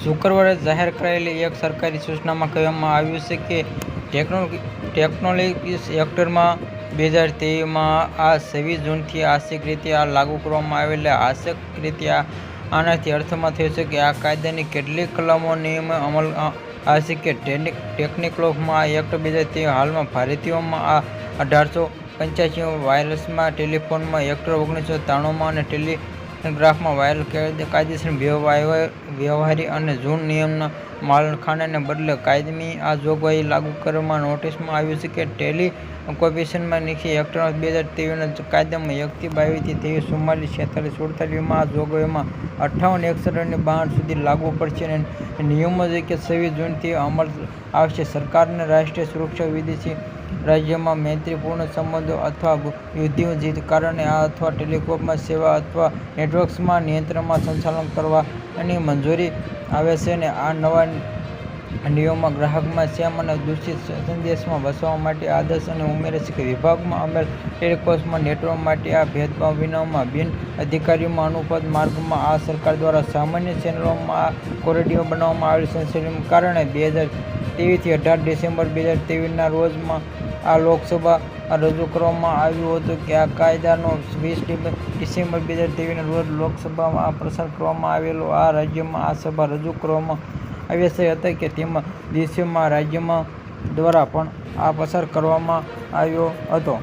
શુક્રવારે જાહેર કરાયેલી એક સરકારી સૂચનામાં કહેવામાં આવ્યું છે કે ટેકનોલોજીસ એક્ટમાં 2023માં આ 26 જૂનથી આંશિક રીતે લાગુ કરવામાં આવેલ આંશિક રીતે આનાથી અર્થમાં થયો છે કે આ કાયદાની કેટલીક કલમો નિયમો અમલ આવશે કે ટેકનિકલોમાં આ એક્ટ 2023 હાલમાં ભારતીયોમાં આ 1885 વાયરલેસમાં ટેલિફોનમાં એક્ટ 1993 અને ટેલિગ્રાફમાં વાયર કાયદેસર વ્યવહારી અને જૂન નિયમના માળખાને બદલે કાયમી આ જોગવાઈ લાગુ કરવામાં નોટિસમાં આવ્યું છે કે ટેલિકોમ્યુનિકેશનમાં નીચે એક્ટ 2023ના કાયદામાં 1 થી 22 થી 23 44 46 48માં આ જોગવાઈમાં 58 61 અને 62 સુધી લાગુ પડશે અને નિયમો છે કે 26 જૂનથી અમલ આવશે. સરકારને રાષ્ટ્રીય સુરક્ષા, વિદેશી રાજ્યોમાં મૈત્રીપૂર્ણ સંબંધો અથવા યુદ્ધના કારણે અથવા ટેલિકોમ સેવા અથવા નેટવર્ક્સમાં નિયંત્રણમાં સંચાલન કરવાની મંજૂરી આપે છે અને આ નવા નિયમો ગ્રાહકમાં સ્પેમ અને દૂષિત સંદેશામાં બચાવવા માટે આદેશ અને ઉમેરે છે કે વિભાગમાં અમલ ટેલિકોમ નેટવર્ક માટે આ ભેદભાવ વિના બિન અધિકારીઓમાં અનુપાત માર્ગમાં આ સરકાર દ્વારા સામાન્ય ચેનલોમાં આ કોરિડોર બનાવવામાં આવેલ સંશોધનને કારણે 2023 થી 18 ડિસેમ્બર 2023ના રોજ આ લોકસભા રજૂ કરવામાં આવ્યું હતું કે આ કાયદાનો 20 ડિસેમ્બર 2023ના રોજ લોકસભામાં પસાર કરવામાં આવેલો આ રાજ્યમાં આ સભા રજૂ કરવામાં આવ્યા હતા કે તેમાં દિવસોમાં રાજ્યમાં દ્વારા પણ આ પસાર કરવામાં આવ્યો હતો.